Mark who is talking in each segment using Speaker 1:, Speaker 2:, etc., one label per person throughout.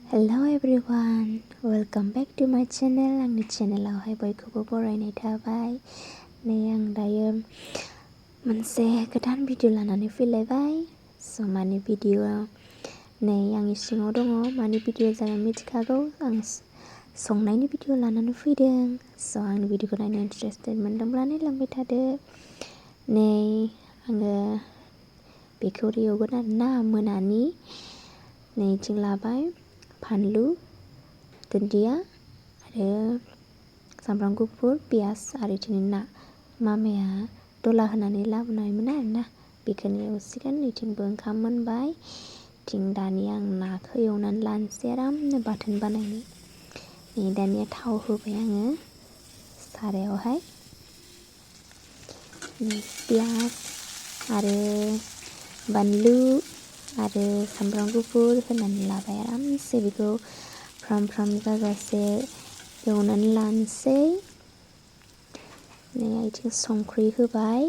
Speaker 1: Hello everyone, welcome back to my channel. आंनि चेनेलावहाय बयखौबो बरायनाय थाबाय। नै आं दायो मोनसे गोदान भिडिअ लानानै फैलायबाय। मानि भिडिअ नै आंनि सिङाव दङ। मानि भिडिअ जागोन मिथिखागौ। आं संनायनि भिडिअ लानानै फैदों। आंनि भिडिअखौ नायनो इन्टारेस्टेड मोनदोंब्ला नायलांबाय थादो। नै आङो बेखौ एवगोन आरोना मोनानि। नैथिं लाबाय फानलु, दुन्दिया आरो सामब्राम गुफुर, पियास आरो इथिं ना मामाया दला होनानै लाबोनायमोन आरोना। बेखौनो एवसिगोन। इथिंबो ओंखाम मोनबाय। इथिं दानिया आं नाखौ एवनानै लानोसै आरामनो बाथोन बानायनो। नै दानिया थाव होबाय आङो सारायावहाय। पियास आरो बानलु आरो सामब्राम गुफुर होनानै लाबाय आरामसे बेखौ फ्राम फ्राम जाजासे एवनानै लानोसै। नै इथिं संख्रि होबाय।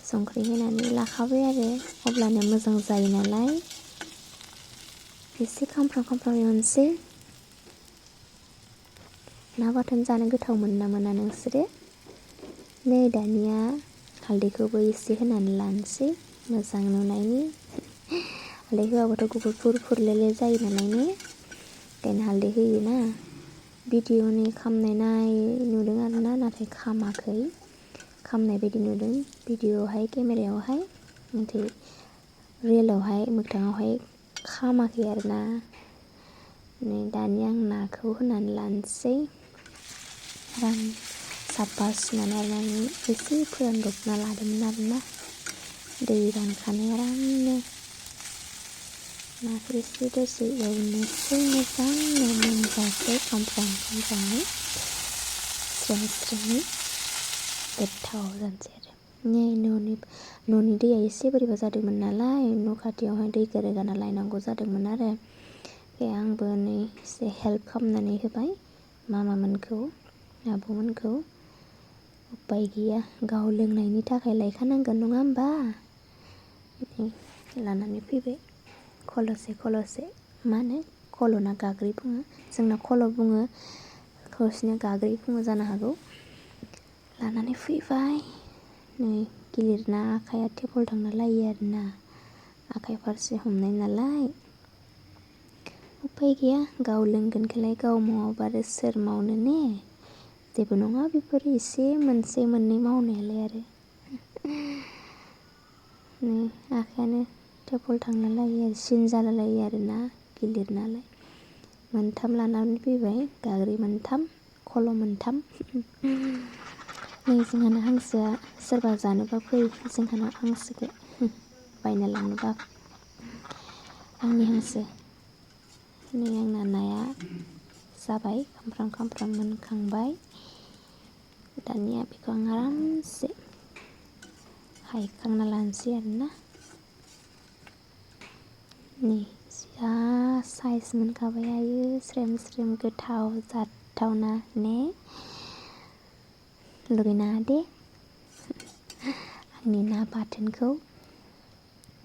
Speaker 1: संख्रि होनानै लाखाबाय आरो अब्लानो मोजां जायो नालाय। एसे खामफ्राम एवनोसै। ना बाथोन जानो गोथाव मोनो ना मोना नोंसोरो? नै दानिया हालदैखौबो एसे होनानै लानोसै मोजां नुनायनि। हालदै होआबाथ' गुफुर फुरलेले जायो नालाय ने, ओंखायनो हालदै होयोना। भिडिअनि खामनाय नुदों आरोना, नाथाय खामाखै। खामनाय बायदि नुदों भिडिअआवहाय केमेरायावहाय, नाथाय रियेलावहाय मोगथाङावहाय खामाखै आरोना। नै दानिया आं नाखौ होनानै लानोसै। आराम साफा सुनानै आराम एसे फोरानदबना लादोंमोन आरोना दै रानखानाय आरामनो। नाखौ एसे दसे एवनोसै मोजांनो मोनजासे खामफ्रामनो स्रेम गोथाव जानोसै आरो। नै न'नि दैया एसे बोरैबा जादोंमोन नालाय, न' खाथियावहाय दैखौ रोगाना लायनांगौ जादोंमोन आरो। आंबो नै एसे हेल्प खालामनानै होबाय मामामोनखौ, आब'मोनखौ। उपाय गैया, गाव लोंनायनि थाखाय लायखानांगोन नङा होमबा। लानानै फैबाय खलसे मा होनो खल'ना गाग्रि बुङो, जोंना खल' बुङो, गावसिना गाग्रि बुङो जानो हागौ। लानानै फैबाय। नै गिलिरना आखाइया टेबोल थांना लायो आरोना, आखाइ फारसे हमनाय नालाय। उपाय गैया, गाव लोंगोनखौलाय गाव मावाबा आरो सोर मावनो ने। जेबो नङा बेफोर एसे मोनसे मोननै मावनायालाय आरो। नै आखाइयानो टेबोल थांना लायो, सिन जालायलायो आरोना गिलिर नालाय। मोनथाम लानानै फैबाय, गाग्रि मोनथाम, खल' मोनथाम। नै जोंहाना हांसोआ सोरबा जानोबा फै, जोंहानाव हांसोखौ बायना लांनोबा। आंनि हांसो। नै आंना नाया जाबाय, खामफ्राम मोनखांबाय। दानिया बेखौ आं आरामसे हायखांना लानोसै आरोना। नै जा साइज मोनखाबाय आयो, स्रेम गोथाव जाथावना ने। लुगैनाङा दे आंनि ना बाथोनखौ।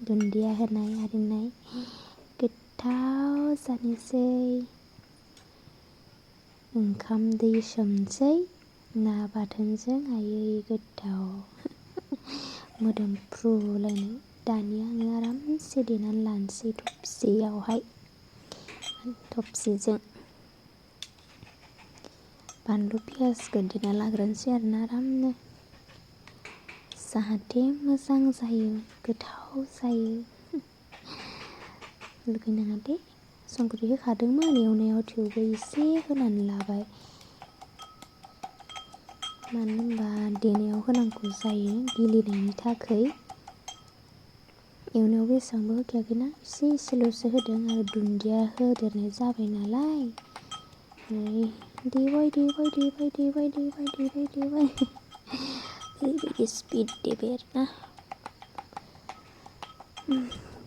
Speaker 1: दुन्दिया होनाय आरिनाय गोथाव जानोसै। ओंखाम दै सोमसै ना बाथोनजों, आयै गोथाव मोदोमफ्रुलायनाय। दानिया आङो आरामसे देनानै लानोसै थबसिजों बानलु पियासखौ देना लाग्रोनोसै आरोना आरामनो, जाहाथे मोजां जायो, गोथाव जायो। लुगैनाङा दे। संख्रि होखादोंमोन एवनायाव, थेवबो एसे होनानै लाबाय। मानो होनबा देनायाव होनांगौ जायो गिलिनायनि थाखाय। एवनायावबो एसेबांबो होखायाखैना, एसेल'सो होदों आरो दुन्दिया होदेरनाय जाबाय नालाय। नै देबाय ओरैबायदि स्पिड देबाय आरोना।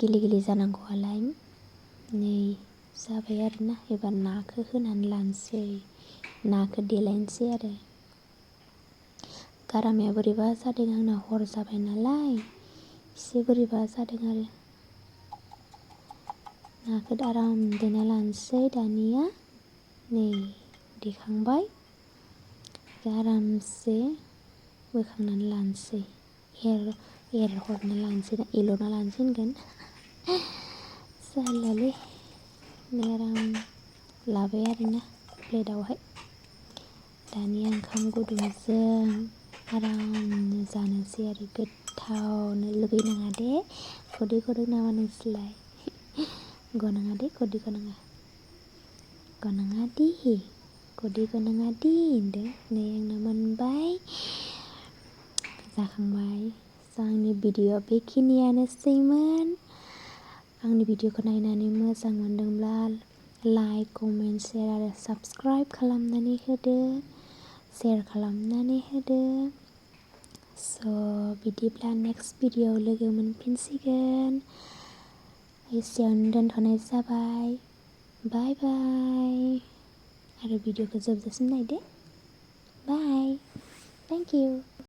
Speaker 1: गिलि जानांगौआलाय। नै जाबाय आरोना। एबार नाखौ होनानै लानोसै, नाखौ देलायनोसै आरो। गारामाया बोरैबा जादों आंना, हर जाबाय नालाय एसे बोरैबा जादों आरो। नाखौ आराम देना लानोसै दानिया नै देखांबाय आरामसे बोखांनानै लानोसै एरहरना लानोसै एल'ना लानोसै होनगोन जारलालै नै आराम लाबाय आरोना प्लेटावहाय दानिया ओंखाम गुदुंजों आरामनो जानोसै आरो गोथावनो लुगैनाङा दे खदै गदों नामा नोंसोरलाय गनाङा दे खदै गनाङा दि खदै गनाङा दि होनदों नै आंना मोनबाय जाखांबाय आंनि भिडिअ'आ बेखिनियानोसैमोन आंनि भिडिअ'खौ नायनानै मोजां मोनदोंब्ला लाइक कमेन्ट शेयार आरो साबस्क्राइब खालामनानै होदो शेयार खालामनानै होदो स' बिदिब्ला नेक्स्ट भिडिअ'आव लोगो मोनफिनसिगोन एसेयावनो दोनथ'नाय जाबाय बाय बाय आरो भिडिअ'खौ जोबजासिम नायदो बाय थेंक इउ